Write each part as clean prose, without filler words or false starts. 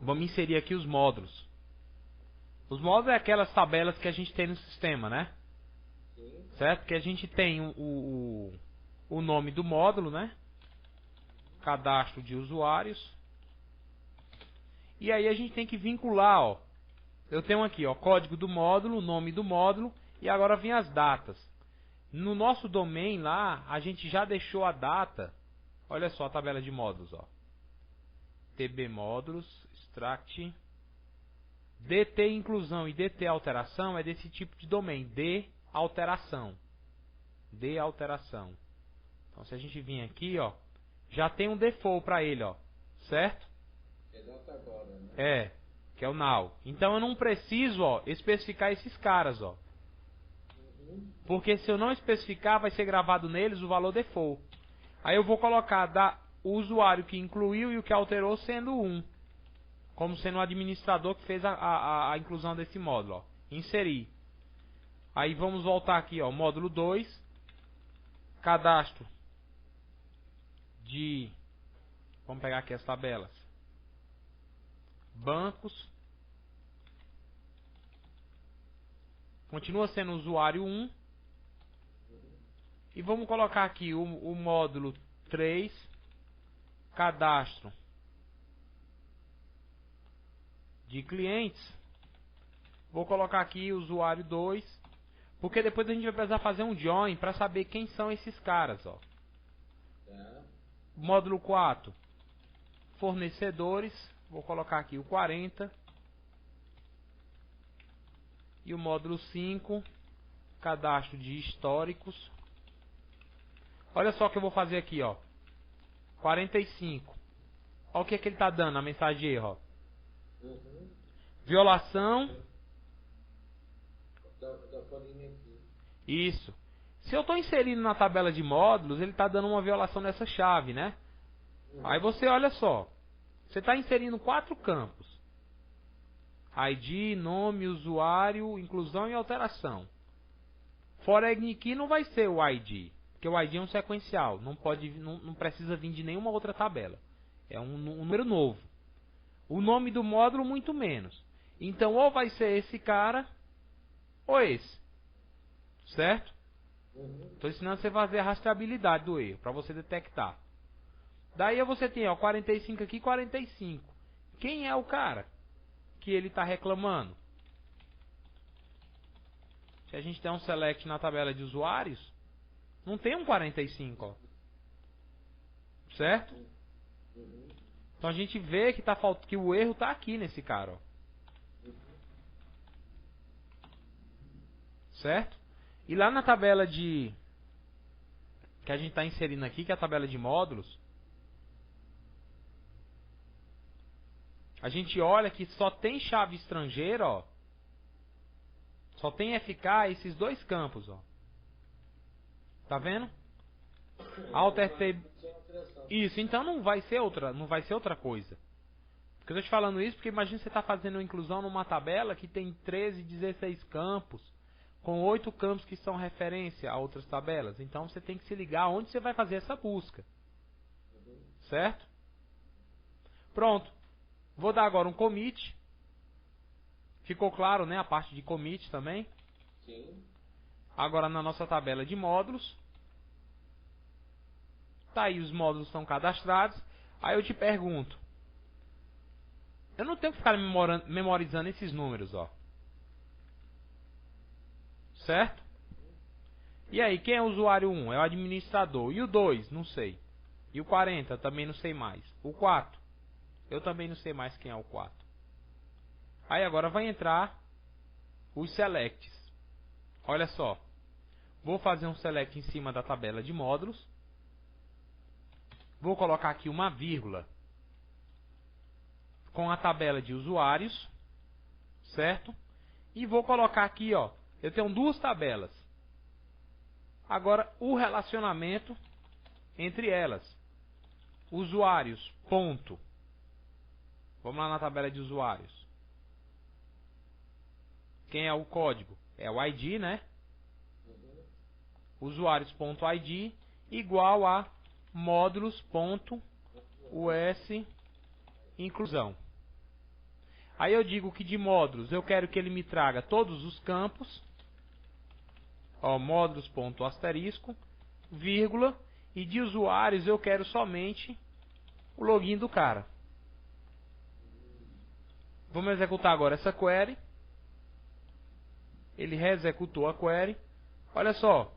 Vamos inserir aqui os módulos. Os módulos é aquelas tabelas que a gente tem no sistema, né? Sim. Certo? Que a gente tem o nome do módulo, né? Cadastro de usuários. E aí a gente tem que vincular, ó. Eu tenho aqui, ó, código do módulo, nome do módulo e agora vem as datas. No nosso domain lá, a gente já deixou a data. Olha só a tabela de módulos, ó. TB módulos, extract, DT inclusão e DT alteração é desse tipo de domain, D alteração. D alteração. Então se a gente vir aqui, ó, já tem um default para ele, ó, certo? É data agora, né? É, que é o now. Então eu não preciso, ó, especificar esses caras, ó. Porque se eu não especificar, vai ser gravado neles o valor default. Aí eu vou colocar o usuário que incluiu e o que alterou sendo 1. Como sendo o administrador que fez a inclusão desse módulo, ó. Inserir. Aí vamos voltar aqui, ó, módulo 2. Cadastro de... Vamos pegar aqui as tabelas. Bancos. Continua sendo usuário 1. E vamos colocar aqui o módulo 3. Cadastro de clientes. Vou colocar aqui usuário 2. Porque depois a gente vai precisar fazer um join para saber quem são esses caras, ó. Tá. Módulo 4. Fornecedores. Vou colocar aqui o 40. E o módulo 5. Cadastro de históricos. Olha só o que eu vou fazer aqui, ó. 45. Olha o que ele está dando, a mensagem de erro, ó. Violação. Da folhinha aqui. Isso. Se eu estou inserindo na tabela de módulos, ele está dando uma violação nessa chave, né? Aí você olha só. Você está inserindo 4 campos. ID, nome, usuário, inclusão e alteração. Foreign key não vai ser o ID. Porque o ID é um sequencial. Não precisa vir de nenhuma outra tabela. É um número novo. O nome do módulo, muito menos. Então, ou vai ser esse cara, ou esse. Certo? Estou ensinando você a fazer a rastreabilidade do erro, para você detectar. Daí você tem, ó, 45 aqui, 45. Quem é o cara que ele está reclamando? Se a gente der um select na tabela de usuários, não tem um 45, ó. Certo? Então a gente vê que o erro está aqui nesse cara, ó. Certo? E lá na tabela que a gente está inserindo aqui, que é a tabela de módulos, a gente olha que só tem chave estrangeira, ó. Só tem FK esses 2 campos, ó. Tá vendo? Alter table. Isso, então não vai ser outra coisa. Porque eu tô te falando isso porque imagina você tá fazendo uma inclusão numa tabela que tem 13, 16 campos, com 8 campos que são referência a outras tabelas. Então você tem que se ligar onde você vai fazer essa busca. Certo? Pronto. Vou dar agora um commit. Ficou claro, né? A parte de commit também. Sim. Agora na nossa tabela de módulos. Tá aí, os módulos estão cadastrados. Aí eu te pergunto. Eu não tenho que ficar memorizando esses números, ó. Certo? E aí, quem é o usuário 1? É o administrador. E o 2? Não sei. E o 40? Também não sei mais. O 4? Eu também não sei mais quem é o 4. Aí agora vai entrar os selects. Olha só. Vou fazer um select em cima da tabela de módulos. Vou colocar aqui uma vírgula com a tabela de usuários. Certo? E vou colocar aqui, ó. Eu tenho 2 tabelas. Agora, o relacionamento entre elas. Usuários, ponto. Vamos lá na tabela de usuários. Quem é o código? É o ID, né? Usuários.id igual a módulos.us inclusão. Aí eu digo que de módulos eu quero que ele me traga todos os campos. Ó, módulos ponto asterisco, vírgula, e de usuários eu quero somente o login do cara. Vamos executar agora essa query. Ele reexecutou a query. Olha só.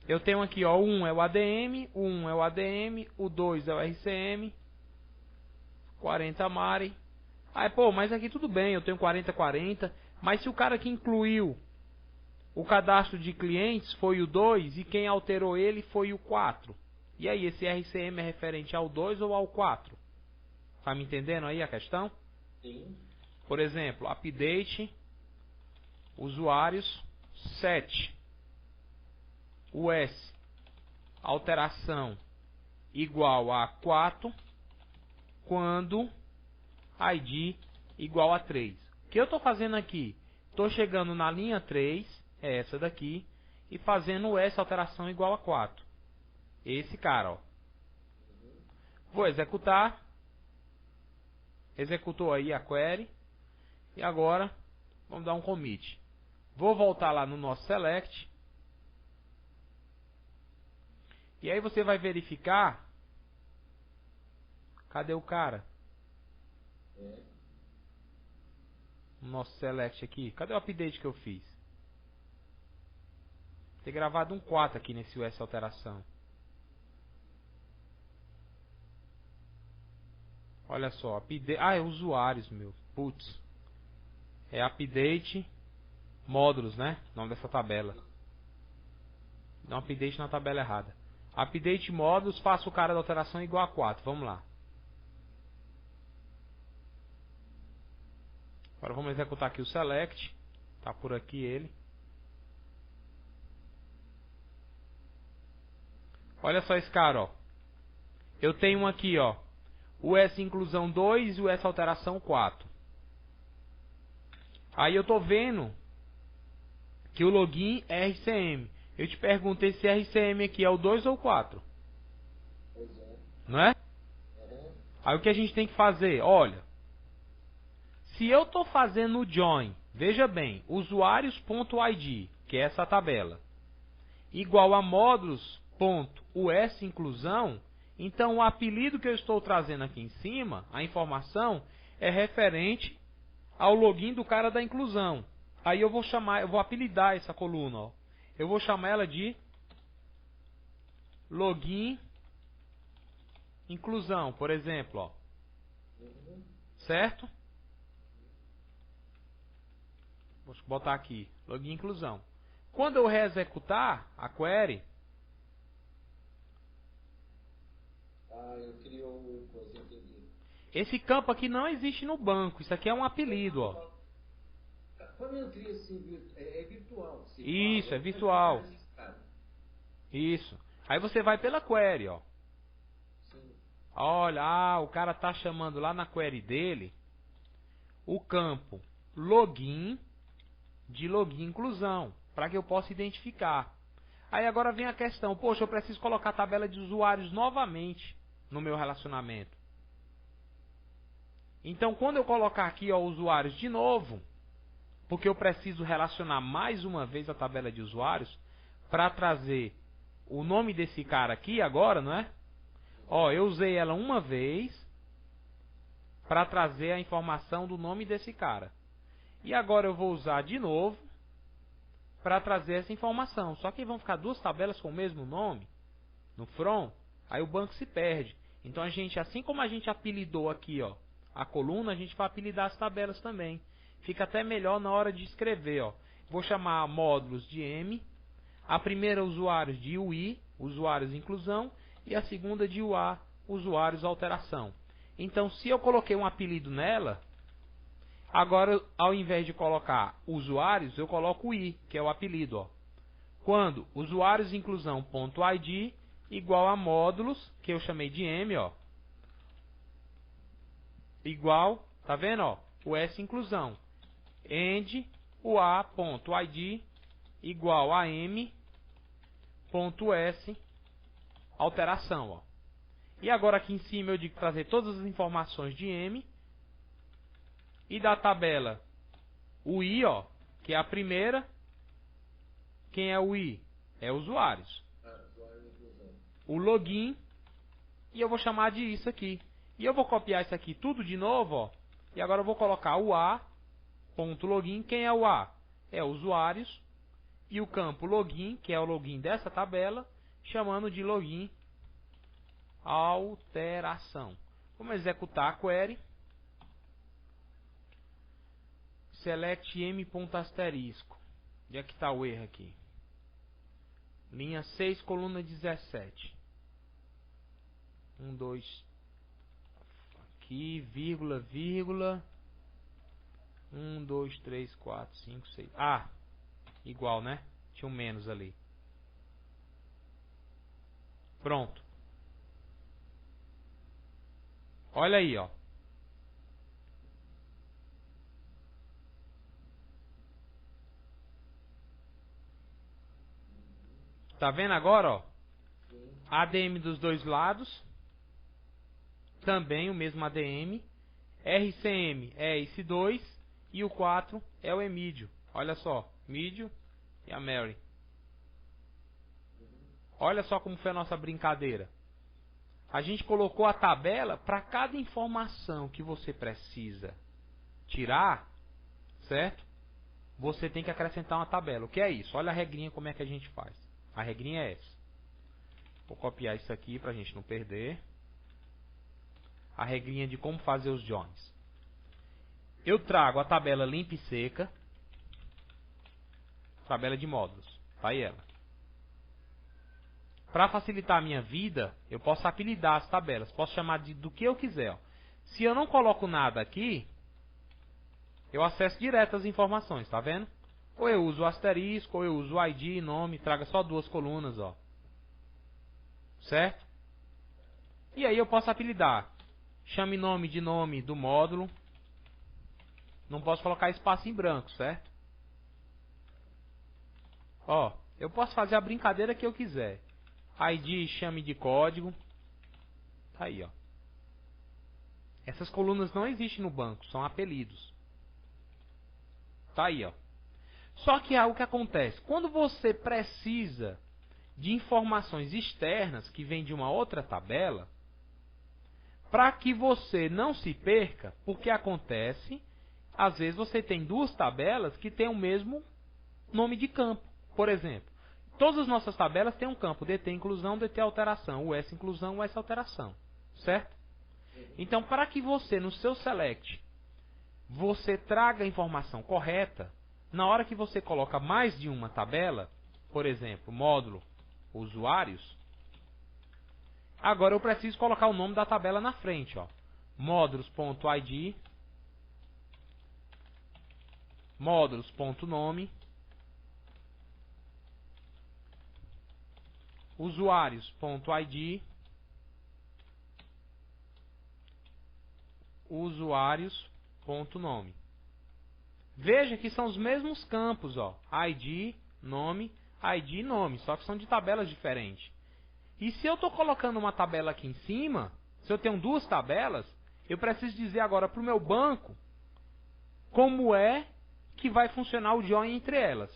Eu tenho aqui, ó, o 1 é o ADM, o 1 é o ADM, o 2 é o RCM, 40 Mari. Aí, pô, mas aqui tudo bem, eu tenho 4040, mas se o cara que incluiu o cadastro de clientes foi o 2 e quem alterou ele foi o 4. E aí, esse RCM é referente ao 2 ou ao 4? Tá me entendendo aí a questão? Sim. Por exemplo, update, usuários, 7. US, alteração, igual a 4, quando ID igual a 3. O que eu estou fazendo aqui? Estou chegando na linha 3, é essa daqui, e fazendo o S alteração igual a 4. Esse cara, ó. Vou executar. Executou aí a query. E agora, vamos dar um commit. Vou voltar lá no nosso select. E aí você vai verificar. Cadê o cara? O nosso select aqui. Cadê o update que eu fiz? Ter gravado um 4 aqui nesse US alteração. Olha só, update. Ah, é usuários, meu. Putz. É update módulos, né? O nome dessa tabela. Dá um update na tabela errada. Update módulos, faço o cara da alteração igual a 4. Vamos lá. Agora vamos executar aqui o select. Tá por aqui ele. Olha só esse cara, ó. Eu tenho aqui, ó, o S inclusão 2 e o S alteração 4. Aí eu tô vendo que o login é RCM. Eu te pergunto, esse RCM aqui é o 2 ou o 4? Pois é. Não é? Uhum. Aí o que a gente tem que fazer? Olha, se eu estou fazendo o join, veja bem, usuários.id, que é essa tabela, igual a módulos.us inclusão, então o apelido que eu estou trazendo aqui em cima, a informação, é referente ao login do cara da inclusão. Aí eu vou chamar, eu vou apelidar essa coluna, ó. Eu vou chamar ela de login inclusão, por exemplo, ó. Certo? Vou botar aqui, login inclusão. Quando eu reexecutar a query, Eu queria o coisa, entendi. esse campo aqui não existe no banco. Isso aqui é um apelido, ó. Quando eu crio assim, é virtual. Isso, é virtual. Isso. Aí você vai pela query, ó. Sim. Olha, o cara tá chamando lá na query dele o campo login de login inclusão, para que eu possa identificar. Aí agora vem a questão, poxa, eu preciso colocar a tabela de usuários novamente no meu relacionamento. Então, quando eu colocar aqui, ó, usuários de novo, porque eu preciso relacionar mais uma vez a tabela de usuários para trazer o nome desse cara aqui agora, não é? Ó, eu usei ela uma vez para trazer a informação do nome desse cara. E agora eu vou usar de novo para trazer essa informação. Só que vão ficar duas tabelas com o mesmo nome no front, aí o banco se perde. Então a gente, assim como a gente apelidou aqui, ó, a coluna, a gente vai apelidar as tabelas também. Fica até melhor na hora de escrever, ó. Vou chamar módulos de M, a primeira usuários de UI, usuários inclusão, e a segunda de UA, usuários alteração. Então, se eu coloquei um apelido nela, agora, ao invés de colocar usuários, eu coloco o I, que é o apelido, ó. Quando usuários inclusão.id igual a módulos, que eu chamei de M, ó, igual, tá vendo, ó, o S inclusão. End ua.id igual a m.s alteração, ó. E agora aqui em cima eu digo trazer todas as informações de M. E da tabela, o I, ó, que é a primeira. Quem é o I? É usuários. O login. E eu vou chamar de isso aqui. E eu vou copiar isso aqui tudo de novo, ó. E agora eu vou colocar o A.login. Quem é o A? É usuários. E o campo login, que é o login dessa tabela, chamando de login alteração. Vamos executar a query. Select m.asterisco. Onde é que está o erro aqui? Linha 6, coluna 17. 1, 2. Aqui, vírgula, vírgula. 1, 2, 3, 4, 5, 6. Ah, igual, né? Tinha um menos ali. Pronto. Olha aí, ó. Tá vendo agora, ó? ADM dos dois lados. Também o mesmo ADM. RCM é esse 2. E o 4 é o Emídio. Olha só. Emídio e a Mary. Olha só como foi a nossa brincadeira. A gente colocou a tabela para cada informação que você precisa tirar, certo? Você tem que acrescentar uma tabela. O que é isso? Olha a regrinha como é que a gente faz. A regrinha é essa. Vou copiar isso aqui para a gente não perder. A regrinha de como fazer os joins. Eu trago a tabela limpa e seca. Tabela de módulos. Tá aí ela. Para facilitar a minha vida, eu posso apelidar as tabelas. Posso chamar do que eu quiser. Ó. Se eu não coloco nada aqui, eu acesso direto as informações, tá vendo? Ou eu uso o asterisco, ou eu uso o ID, nome, traga só duas colunas, ó. Certo? E aí eu posso apelidar. Chame nome de nome do módulo. Não posso colocar espaço em branco, certo? Ó, eu posso fazer a brincadeira que eu quiser. ID, chame de código. Tá aí, ó. Essas colunas não existem no banco, são apelidos. Tá aí, ó. Só que algo que acontece, quando você precisa de informações externas que vêm de uma outra tabela, para que você não se perca, porque acontece, às vezes você tem duas tabelas que têm o mesmo nome de campo. Por exemplo, todas as nossas tabelas têm um campo DT inclusão, DT alteração, US inclusão, US alteração, certo? Então, para que você, no seu select, você traga a informação correta, na hora que você coloca mais de uma tabela, por exemplo, módulo usuários, agora eu preciso colocar o nome da tabela na frente, ó. Módulos.id, módulos.nome, usuários.id, usuários.nome. Veja que são os mesmos campos, ó. ID, nome, ID e nome, só que são de tabelas diferentes. E se eu estou colocando uma tabela aqui em cima, se eu tenho duas tabelas, eu preciso dizer agora para o meu banco como é que vai funcionar o join entre elas.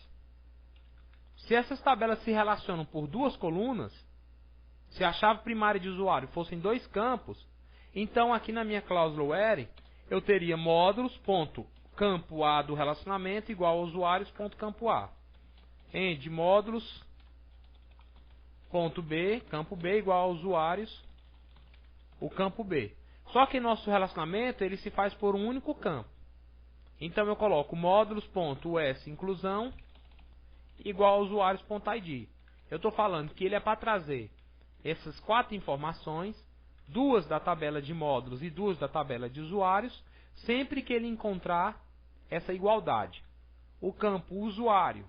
Se essas tabelas se relacionam por duas colunas, se a chave primária de usuário fossem dois campos, então aqui na minha cláusula where eu teria módulos.campo A do relacionamento igual a usuários.campo A. End módulos.b, campo B igual a usuários, o campo B. Só que nosso relacionamento ele se faz por um único campo. Então eu coloco módulos.us inclusão igual a usuários.id. Eu estou falando que ele é para trazer essas quatro informações, duas da tabela de módulos e duas da tabela de usuários, sempre que ele encontrar essa igualdade. O campo usuário,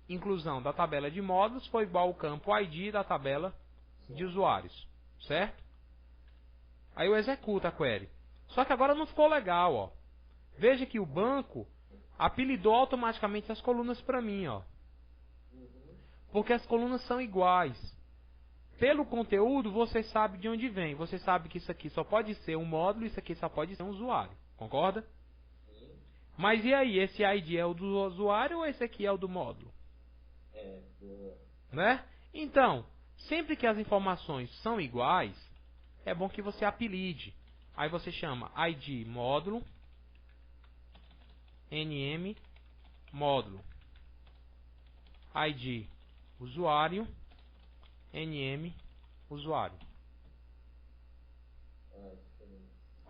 inclusão da tabela de módulos, foi igual ao campo ID da tabela de usuários. Certo? Aí eu executo a query. Só que agora não ficou legal, ó. Veja que o banco apelidou automaticamente as colunas para mim, ó. Porque as colunas são iguais. pelo conteúdo, você sabe de onde vem. Você sabe que isso aqui só pode ser um módulo, isso aqui só pode ser um usuário. Concorda? Mas e aí, esse ID é o do usuário ou esse aqui é o do módulo? Né? Então, sempre que as informações são iguais, é bom que você apelide. Aí você chama ID módulo, NM módulo, ID usuário, NM usuário.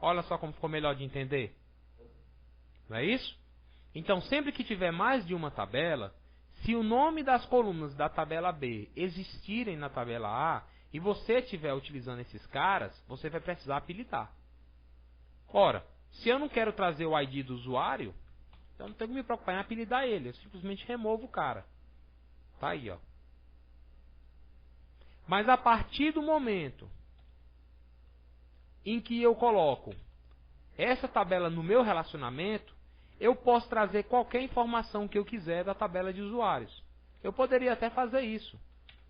Olha só como ficou melhor de entender. Não é isso? Então, sempre que tiver mais de uma tabela, se o nome das colunas da tabela B existirem na tabela A e você estiver utilizando esses caras, você vai precisar apelidar. Ora, se eu não quero trazer o ID do usuário, então não tenho que me preocupar em apelidar ele. Eu simplesmente removo o cara. Tá aí, ó. Mas a partir do momento em que eu coloco essa tabela no meu relacionamento, eu posso trazer qualquer informação que eu quiser da tabela de usuários. Eu poderia até fazer isso.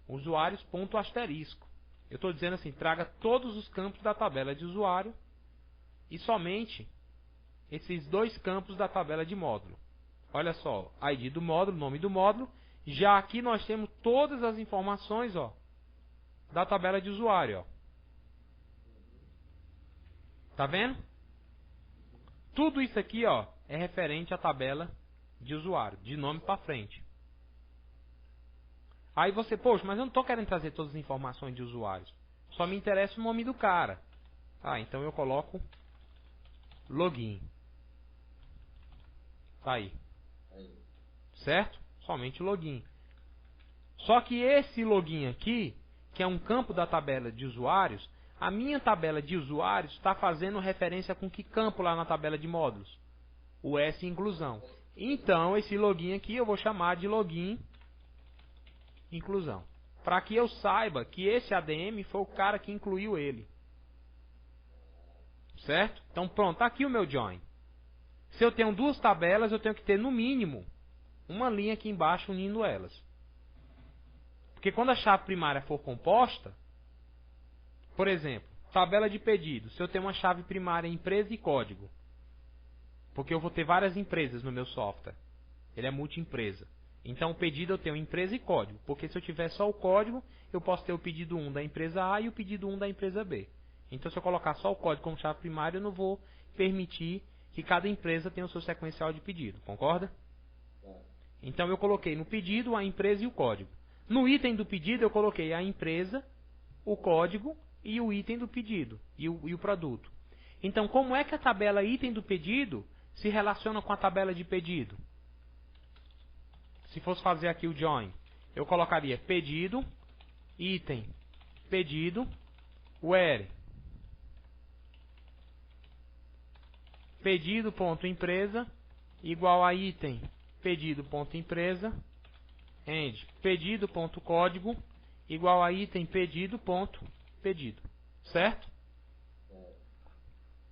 Usuários ponto asterisco. Eu estou dizendo assim, traga todos os campos da tabela de usuário e somente esses dois campos da tabela de módulo. Olha só, ID do módulo, nome do módulo. Já aqui nós temos todas as informações, ó, da tabela de usuário. Ó. Tá vendo? Tudo isso aqui, ó, é referente à tabela de usuário, de nome para frente. Aí você, poxa, mas eu não estou querendo trazer todas as informações de usuários. Só me interessa o nome do cara. Ah, então eu coloco login. Tá aí. Certo? Somente login. Só que esse login aqui, que é um campo da tabela de usuários, a minha tabela de usuários está fazendo referência com que campo lá na tabela de módulos? O S inclusão. Então, esse login aqui eu vou chamar de login inclusão. Para que eu saiba que esse ADM foi o cara que incluiu ele. Certo? Então, pronto, tá aqui o meu join. Se eu tenho duas tabelas, eu tenho que ter no mínimo uma linha aqui embaixo unindo elas. Porque quando a chave primária for composta, por exemplo, tabela de pedido, se eu tenho uma chave primária empresa e código, porque eu vou ter várias empresas no meu software, ele é multi-empresa. Então o pedido eu tenho empresa e código, porque se eu tiver só o código, eu posso ter o pedido 1 da empresa A e o pedido 1 da empresa B. Então se eu colocar só o código como chave primária, eu não vou permitir que cada empresa tenha o seu sequencial de pedido, concorda? Então eu coloquei no pedido a empresa e o código. No item do pedido eu coloquei a empresa, o código e o item do pedido e o produto. Então como é que a tabela item do pedido se relaciona com a tabela de pedido? Se fosse fazer aqui o join, eu colocaria pedido, item, pedido, where, pedido.empresa igual a item, pedido.empresa, and pedido.código igual a item pedido.pedido. Certo?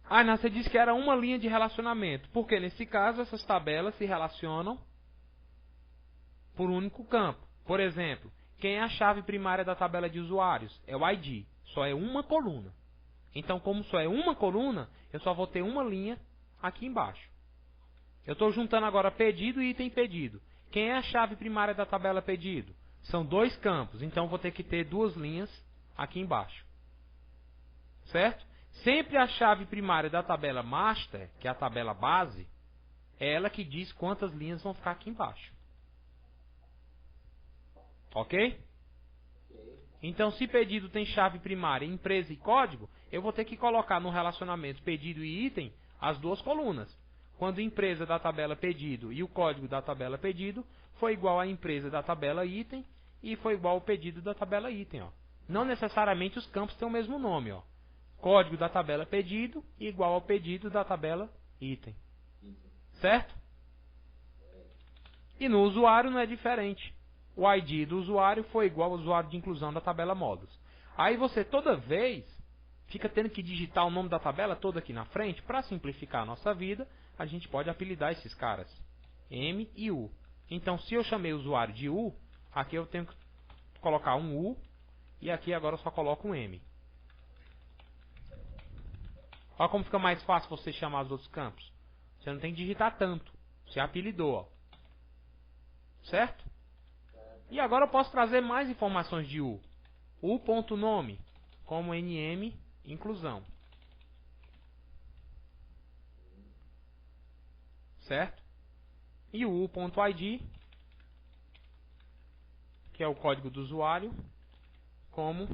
Ah, não, você disse que era uma linha de relacionamento. Porque nesse caso essas tabelas se relacionam por um único campo. Por exemplo, quem é a chave primária da tabela de usuários? É o ID. Só é uma coluna. Então, como só é uma coluna, eu só vou ter uma linha aqui embaixo. Eu estou juntando agora pedido e item pedido. Quem é a chave primária da tabela pedido? São dois campos. Então, eu vou ter que ter duas linhas aqui embaixo. Certo? Sempre a chave primária da tabela master, que é a tabela base, é ela que diz quantas linhas vão ficar aqui embaixo. Ok? Então, se pedido tem chave primária, empresa e código, eu vou ter que colocar no relacionamento pedido e item as duas colunas. Quando empresa da tabela pedido e o código da tabela pedido foi igual à empresa da tabela item e foi igual ao pedido da tabela item. Ó. Não necessariamente os campos têm o mesmo nome. Ó. Código da tabela pedido igual ao pedido da tabela item. Certo? E no usuário não é diferente. O ID do usuário foi igual ao usuário de inclusão da tabela módulos. Aí você toda vez fica tendo que digitar o nome da tabela toda aqui na frente. Para simplificar a nossa vida, a gente pode apelidar esses caras. M e U. Então se eu chamei o usuário de U, aqui eu tenho que colocar um U E aqui agora eu só coloco um M. Olha como fica mais fácil você chamar os outros campos. Você não tem que digitar tanto. Você apelidou, ó. Certo? E agora eu posso trazer mais informações de U. U.nome, como NM, inclusão. Certo? E o U.id, que é o código do usuário, como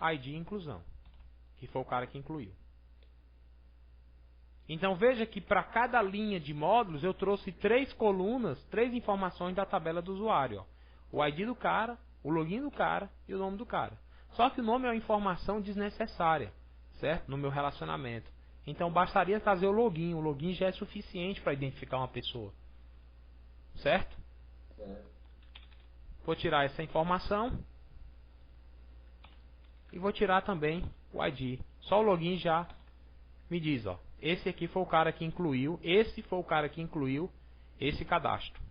ID inclusão, que foi o cara que incluiu. Então veja que para cada linha de módulos eu trouxe 3 colunas, 3 informações da tabela do usuário. Ó. O ID do cara, o login do cara e o nome do cara. Só que o nome é uma informação desnecessária, certo? No meu relacionamento. Então bastaria trazer o login já é suficiente para identificar uma pessoa. Certo? Vou tirar essa informação. E vou tirar também o ID. Só o login já me diz, ó. Esse aqui foi o cara que incluiu, esse foi o cara que incluiu esse cadastro.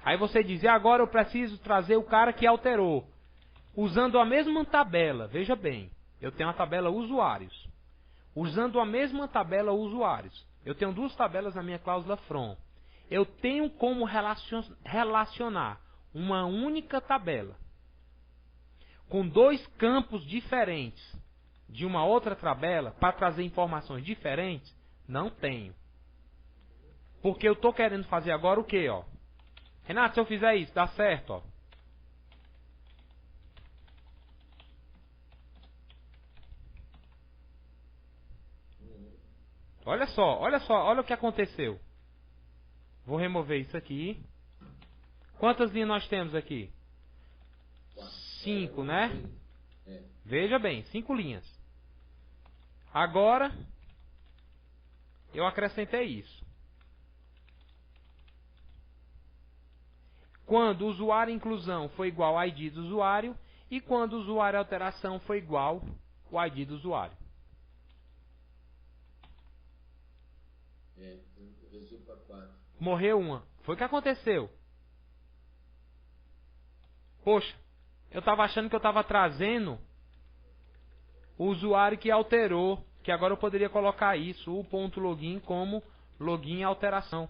Aí você diz, e agora eu preciso trazer o cara que alterou. Usando a mesma tabela, veja bem, eu tenho a tabela usuários. Usando a mesma tabela usuários, eu tenho 2 tabelas na minha cláusula from. Eu tenho como relacionar uma única tabela com 2 campos diferentes de uma outra tabela para trazer informações diferentes? Não tenho. Porque eu estou querendo fazer agora o que, ó? Renato, se eu fizer isso, dá certo, ó. Olha o que aconteceu. Vou remover isso aqui. Quantas linhas nós temos aqui? 5, né? Veja bem, 5 linhas. Agora, eu acrescentei isso. Quando o usuário inclusão foi igual ao ID do usuário e quando o usuário alteração foi igual ao ID do usuário. Morreu uma. Foi o que aconteceu. Poxa, eu estava achando que eu estava trazendo o usuário que alterou, que agora eu poderia colocar isso, o ponto login como login alteração.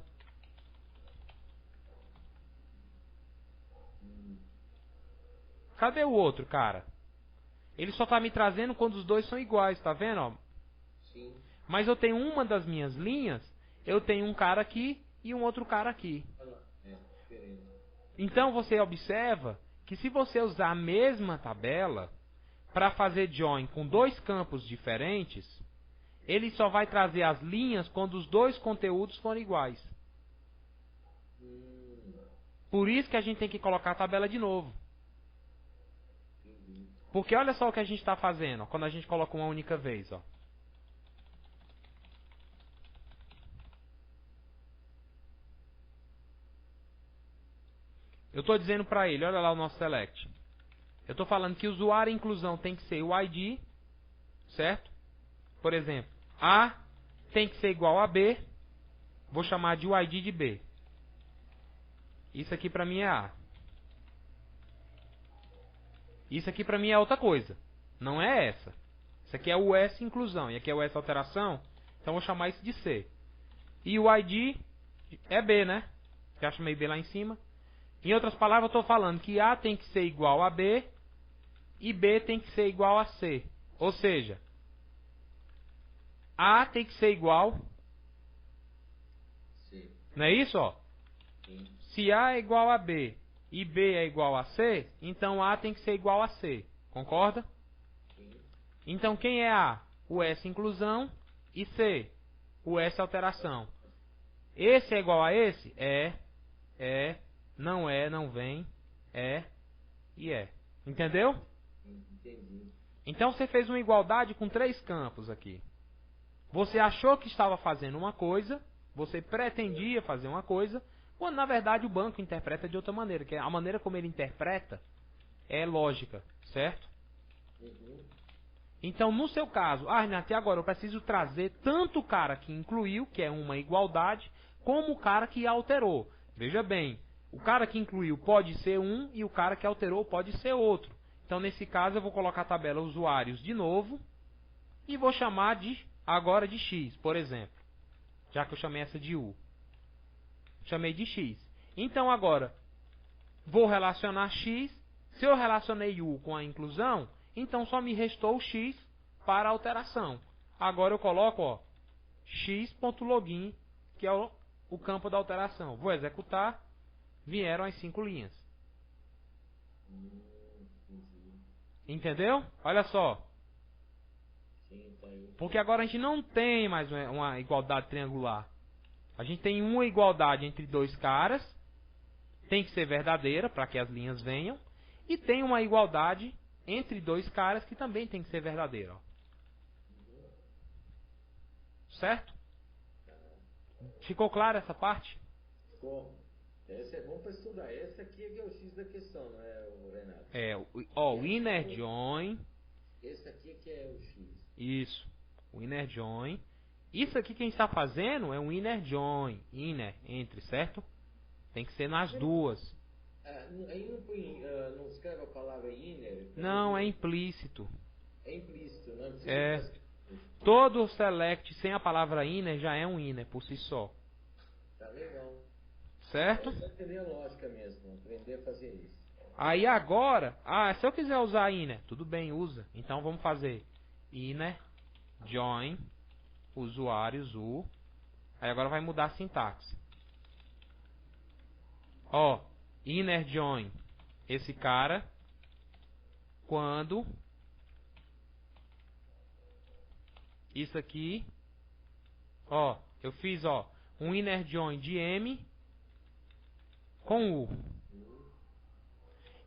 Cadê o outro, cara? Ele só está me trazendo quando os dois são iguais, tá vendo? Ó? Sim. Mas eu tenho uma das minhas linhas, eu tenho um cara aqui e um outro cara aqui. Então você observa que se você usar a mesma tabela para fazer join com 2 campos diferentes, ele só vai trazer as linhas quando os 2 conteúdos forem iguais. Por isso que a gente tem que colocar a tabela de novo. Porque olha só o que a gente está fazendo, ó, quando a gente coloca uma única vez. Ó. Eu estou dizendo para ele, olha lá o nosso select. Eu estou falando que o usuário inclusão tem que ser o ID, certo? Por exemplo, A tem que ser igual a B, vou chamar de o ID de B. Isso aqui para mim é A. Isso aqui para mim é outra coisa. Não é essa. Isso aqui é o S inclusão. E aqui é o S alteração. Então eu vou chamar isso de C. E o ID é B, né? Já chamei B lá em cima. Em outras palavras, eu estou falando que A tem que ser igual a B. E B tem que ser igual a C. Ou seja, A tem que ser igual. C. Não é isso, ó? Sim. Se A é igual a B e B é igual a C, então A tem que ser igual a C. Concorda? Sim. Então quem é A? O S inclusão e C, o S alteração. Esse é igual a esse? Não é, não vem, e é. Entendeu? Entendi. Então você fez uma igualdade com 3 campos aqui. Você achou que estava fazendo uma coisa, você pretendia fazer uma coisa, quando na verdade o banco interpreta de outra maneira, que a maneira como ele interpreta é lógica, certo? Uhum. Então no seu caso, Renato, e agora eu preciso trazer tanto o cara que incluiu, que é uma igualdade, como o cara que alterou. Veja bem, o cara que incluiu pode ser um e o cara que alterou pode ser outro. Então, nesse caso, eu vou colocar a tabela usuários de novo e vou chamar agora de X, por exemplo. Já que eu chamei essa de U. Chamei de X. Então, agora, vou relacionar X. Se eu relacionei U com a inclusão, então só me restou o X para a alteração. Agora eu coloco, ó, x.login, que é o campo da alteração. Vou executar. Vieram as 5 linhas. Entendeu? Olha só. Porque agora a gente não tem mais uma igualdade triangular. A gente tem uma igualdade entre dois caras. Tem que ser verdadeira para que as linhas venham. E tem uma igualdade entre dois caras que também tem que ser verdadeira. Ó. Certo? Ficou clara essa parte? Ficou. Esse é bom para estudar. Esse aqui é que é o X da questão, não é, o Renato? É, o inner join. Esse aqui é que é o X. Isso. O inner join. Isso aqui que a gente está fazendo é um inner join. Inner, entre, certo? Tem que ser nas duas. Aí não escreve a palavra inner? Não, é implícito. É implícito, não precisa. É. Todo select sem a palavra inner já é um inner por si só. Tá legal. Certo? É aprender a lógica mesmo, aprender a fazer isso. Aí agora, se eu quiser usar inner, tudo bem, usa. Então vamos fazer inner join usuários u. Aí agora vai mudar a sintaxe. Ó, inner join esse cara quando isso aqui, ó, eu fiz, ó, um inner join de M com U.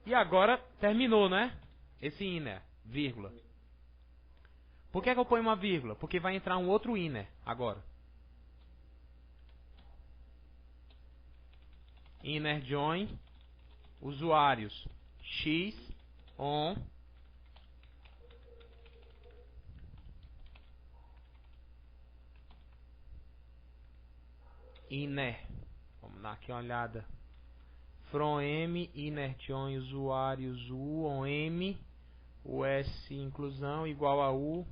E agora terminou, né? Esse inner, vírgula. Por que eu ponho uma vírgula? Porque vai entrar um outro inner agora. Inner join usuários X on inner. Vamos dar aqui uma olhada. From M, inner join usuários U on M, o S inclusão igual a U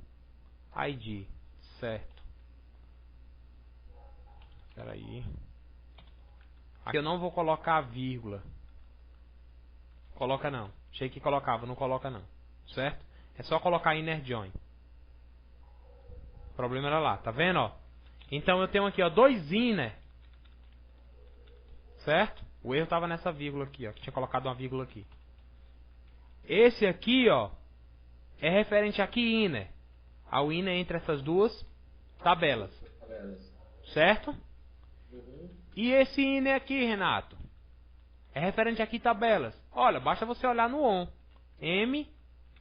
ID. Certo. Espera aí. Aqui eu não vou colocar vírgula. Coloca não. Achei que colocava, não coloca não. Certo? É só colocar inner join. O problema era lá, tá vendo, ó? Então eu tenho aqui, ó, dois inner. Certo? O erro estava nessa vírgula aqui, ó. Que tinha colocado uma vírgula aqui. Esse aqui, ó, é referente aqui inner. Ao inner entre essas duas tabelas. Certo? E esse inner aqui, Renato, é referente aqui tabelas. Olha, basta você olhar no on. M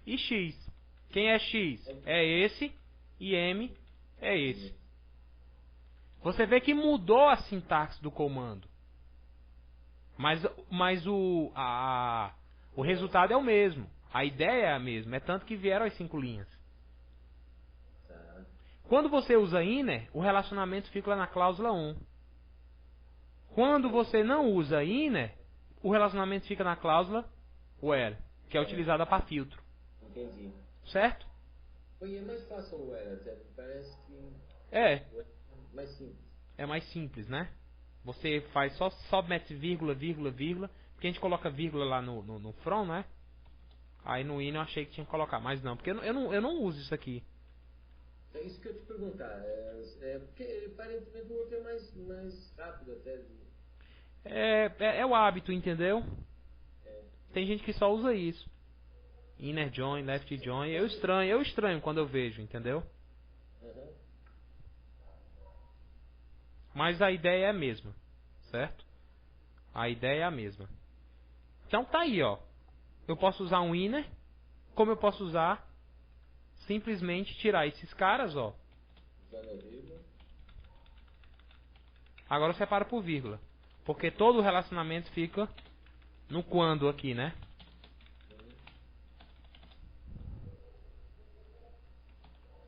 e X. Quem é X? É esse. E M é esse. Você vê que mudou a sintaxe do comando. Mas o resultado é o mesmo. A ideia é a mesma. É tanto que vieram as 5 linhas. Quando você usa inner, o relacionamento fica lá na cláusula on. Quando você não usa inner, o relacionamento fica na cláusula where, que é utilizada para filtro. Entendi. Certo? É mais fácil o where, até parece que... É. Mais simples. É mais simples, né? Você faz só mete vírgula, vírgula, vírgula. Porque a gente coloca vírgula lá no from, né? Aí no inner eu achei que tinha que colocar. Mas não, porque eu não uso isso aqui. É isso que eu te perguntar. Porque aparentemente o outro é mais rápido até. É o hábito, entendeu? Tem gente que só usa isso. Inner join, left join. Eu estranho quando eu vejo, entendeu? Uhum. Mas a ideia é a mesma, certo? A ideia é a mesma. Então tá aí, ó. Eu posso usar um inner, como eu posso usar simplesmente tirar esses caras, ó. Agora eu separo por vírgula. Porque todo o relacionamento fica no quando aqui, né?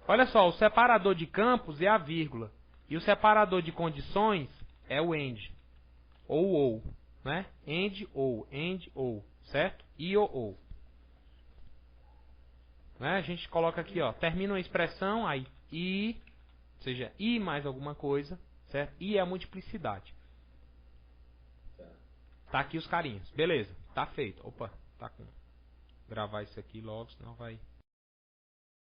Olha só, o separador de campos é a vírgula. E o separador de condições é o AND. Ou, né? AND, ou, certo? E ou. né? A gente coloca aqui, ó, termina uma expressão, aí I, ou seja, I mais alguma coisa, certo? I é a multiplicidade. Tá aqui os carinhos. Beleza, tá feito. Opa, tá com... gravar isso aqui logo, senão vai...